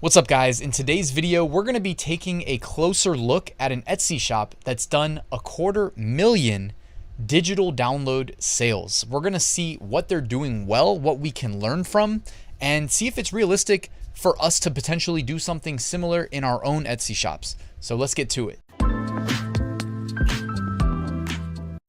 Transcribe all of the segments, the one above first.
What's up, guys? In today's video, we're going to be taking a closer look at an Etsy shop that's done 250,000 digital download sales. We're going to see what they're doing well, what we can learn from, and see if it's realistic for us to potentially do something similar in our own Etsy shops. So let's get to it.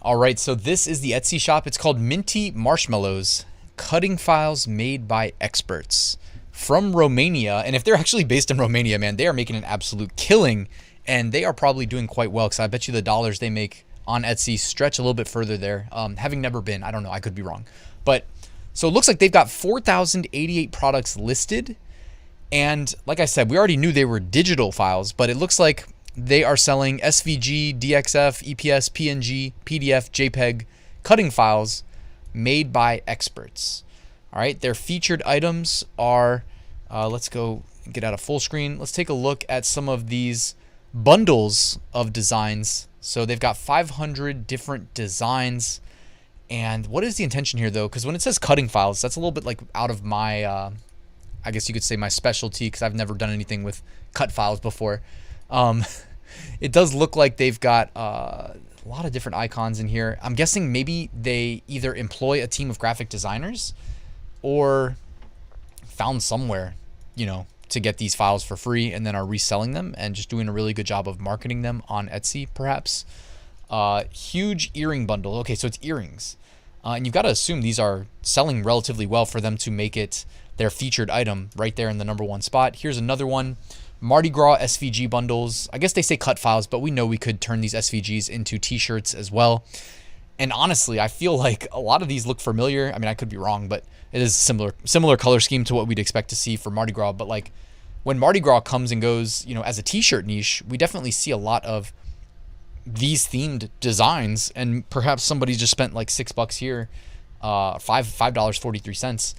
All right, so this is the Etsy shop. It's called Minty Marshmallows, cutting files made by experts. From Romania, and if they're actually based in Romania, man, they are making an absolute killing, and they are probably doing quite well, because I bet you the dollars they make on Etsy stretch a little bit further there. Having never been, I don't know, I could be wrong. But so it looks like they've got 4,088 products listed, and like I said, we already knew they were digital files, but it looks like they are selling SVG, DXF, EPS, PNG, PDF, JPEG cutting files made by experts. All right, their featured items are, let's go get out of full screen. Let's take a look at some of these bundles of designs. So they've got 500 different designs. And what is the intention here, though? Because when it says cutting files, that's a little bit like out of my, I guess you could say my specialty, because I've never done anything with cut files before. It does look like they've got a lot of different icons in here. I'm guessing maybe they either employ a team of graphic designers or found somewhere, you know, to get these files for free and then are reselling them and just doing a really good job of marketing them on Etsy, perhaps. Huge earring bundle. Okay, so it's earrings. And you've got to assume these are selling relatively well for them to make it their featured item right there in the #1 spot. Here's another one. Mardi Gras SVG bundles. I guess they say cut files, but we know we could turn these SVGs into t-shirts as well. And honestly, I feel like a lot of these look familiar. I mean, I could be wrong, but it is similar color scheme to what we'd expect to see for Mardi Gras. But like when Mardi Gras comes and goes, you know, as a t-shirt niche, we definitely see a lot of these themed designs. And perhaps somebody just spent like $6 here, $5.43,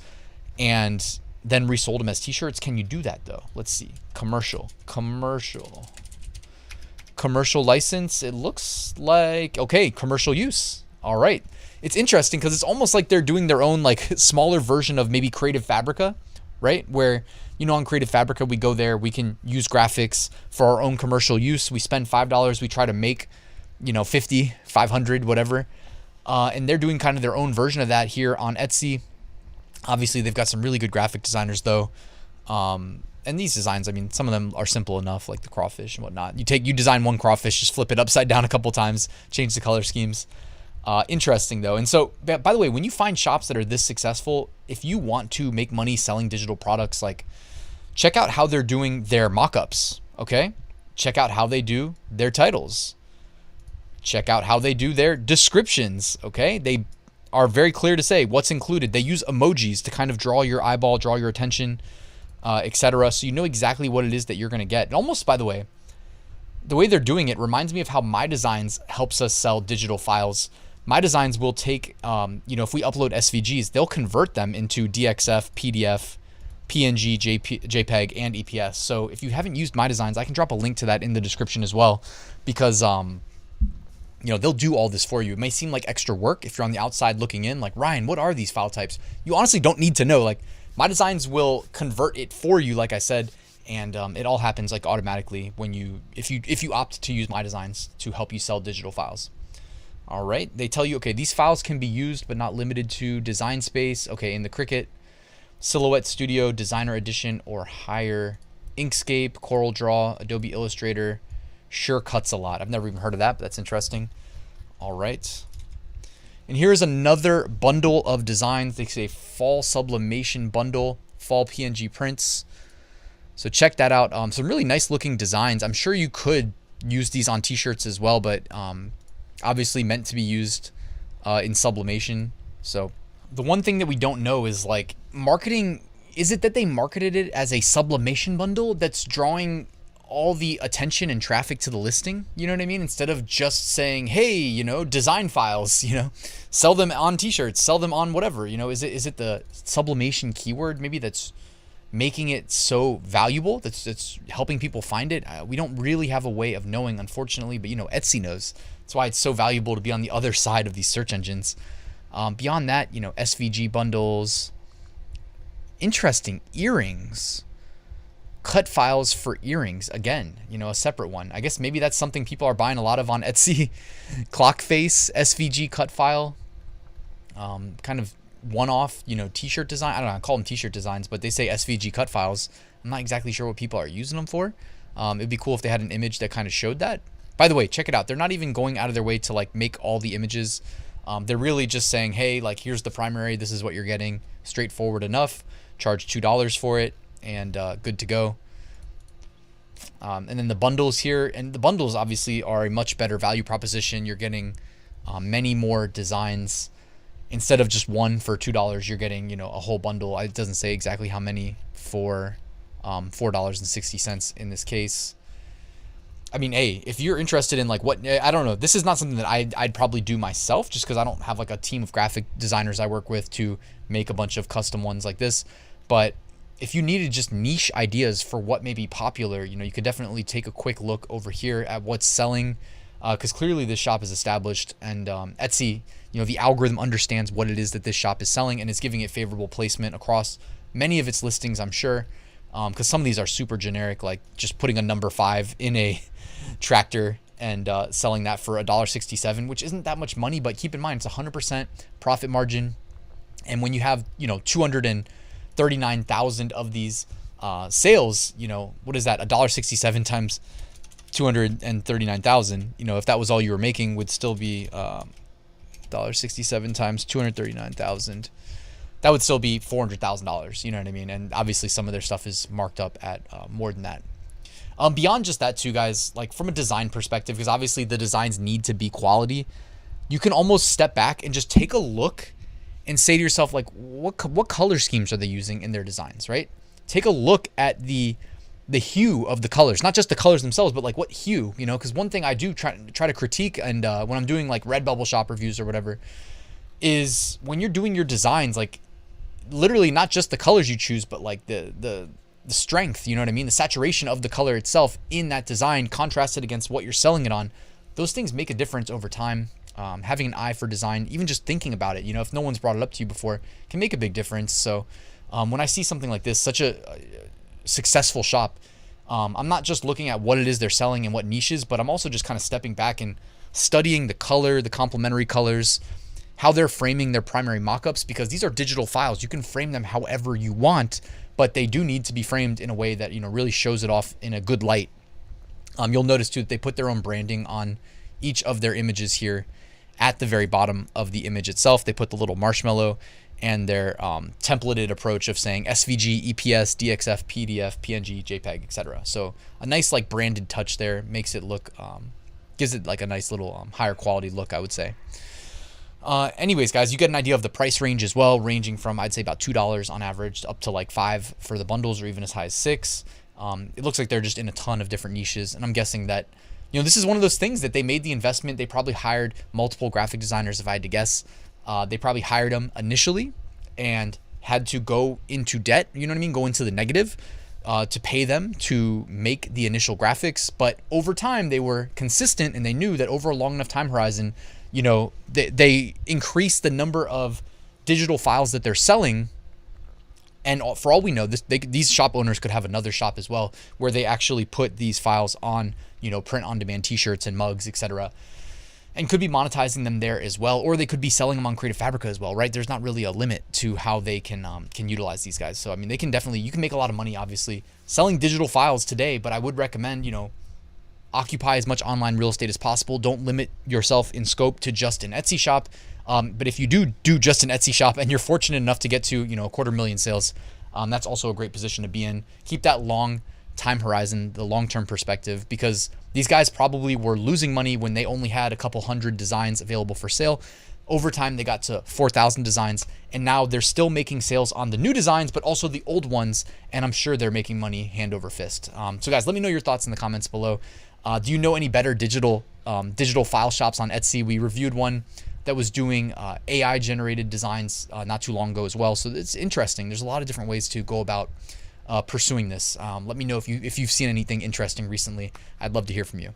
and then resold them as t-shirts. Can you do that though? Let's see. Commercial license. It looks like, okay, commercial use. All right. It's interesting because it's almost like they're doing their own like smaller version of maybe Creative Fabrica, right? Where, you know, on Creative Fabrica, we go there, we can use graphics for our own commercial use. We spend $5, we try to make, you know, 50, 500, whatever. And they're doing kind of their own version of that here on Etsy. Obviously, they've got some really good graphic designers though. And these designs, I mean, some of them are simple enough, like the crawfish and whatnot. You design one crawfish, just flip it upside down a couple times, change the color schemes. Interesting though. And so, by the way, when you find shops that are this successful, if you want to make money selling digital products, like check out how they're doing their mock-ups, okay? Check out how they do their titles. Check out how they do their descriptions, okay? They are very clear to say what's included. They use emojis to kind of draw your eyeball, draw your attention, etc. So you know exactly what it is that you're going to get. And almost, by the way they're doing it reminds me of how MyDesigns helps us sell digital files. MyDesigns will take, you know, if we upload SVGs, they'll convert them into DXF, PDF, PNG, JPEG, and EPS. So if you haven't used MyDesigns, I can drop a link to that in the description as well, because, you know, they'll do all this for you. It may seem like extra work if you're on the outside looking in, like, Ryan, what are these file types? You honestly don't need to know. Like, MyDesigns will convert it for you, like I said, and it all happens like automatically when if you opt to use MyDesigns to help you sell digital files. All right, they tell you, okay, these files can be used but not limited to Design Space, okay, in the Cricut, Silhouette Studio, Designer Edition, or higher, Inkscape, CorelDRAW, Adobe Illustrator. Sure cuts a lot. I've never even heard of that, but that's interesting. All right. And here's another bundle of designs. They say Fall Sublimation Bundle, Fall PNG Prints. So check that out. Some really nice looking designs. I'm sure you could use these on t-shirts as well, but obviously meant to be used in sublimation. So the one thing that we don't know is like marketing. Is it that they marketed it as a sublimation bundle that's drawing all the attention and traffic to the listing? You know what I mean? Instead of just saying, hey, you know, design files, you know, sell them on t-shirts, sell them on whatever, you know, is it the sublimation keyword maybe that's making it so valuable, that's helping people find it? We don't really have a way of knowing, unfortunately, but you know, Etsy knows. That's why it's so valuable to be on the other side of these search engines. Beyond that, you know, SVG bundles, interesting earrings. cut files for earrings. Again, you know, a separate one. I guess maybe that's something people are buying a lot of on Etsy. Clock face, SVG cut file. Kind of one-off, you know, t-shirt design. I don't know, I call them t-shirt designs, but they say SVG cut files. I'm not exactly sure what people are using them for. It'd be cool if they had an image that kind of showed that. By the way, check it out. They're not even going out of their way to like make all the images. They're really just saying, hey, like here's the primary. This is what you're getting. Straightforward enough. Charge $2 for it, and good to go. And then the bundles here, and the bundles obviously are a much better value proposition. You're getting many more designs. Instead of just one for $2, you're getting, you know, a whole bundle. It doesn't say exactly how many for $4.60 in this case. I mean, hey, if you're interested in like what, I don't know, this is not something that I'd probably do myself just because I don't have like a team of graphic designers I work with to make a bunch of custom ones like this. But if you needed just niche ideas for what may be popular, you know, you could definitely take a quick look over here at what's selling, because clearly this shop is established, and Etsy, you know, the algorithm understands what it is that this shop is selling and is giving it favorable placement across many of its listings, I'm sure. Because some of these are super generic, like just putting a number 5 in a tractor and selling that for $1.67, which isn't that much money, but keep in mind it's 100% profit margin. And when you have, you know, 239,000 of these sales, you know, what is that? $1.67 times 239,000. You know, if that was all you were making, would still be $1.67 times 239,000. That would still be $400,000. You know what I mean? And obviously some of their stuff is marked up at more than that. Beyond just that too, guys, like from a design perspective, because obviously the designs need to be quality, you can almost step back and just take a look and say to yourself, like, what color schemes are they using in their designs, right? Take a look at the hue of the colors, not just the colors themselves, but like what hue, you know, because one thing I do try to critique, and when I'm doing like Redbubble shop reviews or whatever, is when you're doing your designs, like literally not just the colors you choose, but like the strength, you know what I mean? The saturation of the color itself in that design contrasted against what you're selling it on. Those things make a difference over time. Having an eye for design, even just thinking about it, you know, if no one's brought it up to you before, can make a big difference. So when I see something like this, such a successful shop, I'm not just looking at what it is they're selling and what niches, but I'm also just kind of stepping back and studying the color, the complementary colors, how they're framing their primary mockups, because these are digital files. You can frame them however you want, but they do need to be framed in a way that, you know, really shows it off in a good light. You'll notice too that they put their own branding on each of their images here. At the very bottom of the image itself, they put the little marshmallow and their templated approach of saying SVG, EPS, DXF, PDF, PNG, JPEG, etc. So a nice like branded touch there, makes it look, gives it like a nice little higher quality look, I would say. Anyways, guys, you get an idea of the price range as well, ranging from, I'd say, about $2 on average up to like $5 for the bundles, or even as high as $6. It looks like they're just in a ton of different niches, and I'm guessing that, you know, this is one of those things that they made the investment. They probably hired multiple graphic designers, if I had to guess. They probably hired them initially and had to go into debt, you know what I mean, go into the negative to pay them to make the initial graphics. But over time, they were consistent, and they knew that over a long enough time horizon, you know, they increased the number of digital files that they're selling. And for all we know, these shop owners could have another shop as well, where they actually put these files on, you know, print-on-demand T-shirts and mugs, etc., and could be monetizing them there as well, or they could be selling them on Creative Fabrica as well, right? There's not really a limit to how they can utilize these guys. So I mean, they can definitely, you can make a lot of money, obviously, selling digital files today. But I would recommend, you know, occupy as much online real estate as possible. Don't limit yourself in scope to just an Etsy shop. But if you do just an Etsy shop and you're fortunate enough to get to, you know, 250,000 sales, that's also a great position to be in. Keep that long time horizon, the long-term perspective, because these guys probably were losing money when they only had a couple hundred designs available for sale. Over time, they got to 4,000 designs, and now they're still making sales on the new designs, but also the old ones, and I'm sure they're making money hand over fist. So guys, let me know your thoughts in the comments below. Do you know any better digital file shops on Etsy? We reviewed one that was doing AI generated designs not too long ago as well. So it's interesting. There's a lot of different ways to go about pursuing this. Let me know if you've seen anything interesting recently. I'd love to hear from you.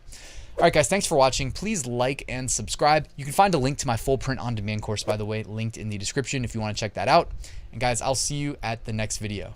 All right, guys, thanks for watching. Please like and subscribe. You can find a link to my full print on demand course, by the way, linked in the description if you want to check that out. And guys, I'll see you at the next video.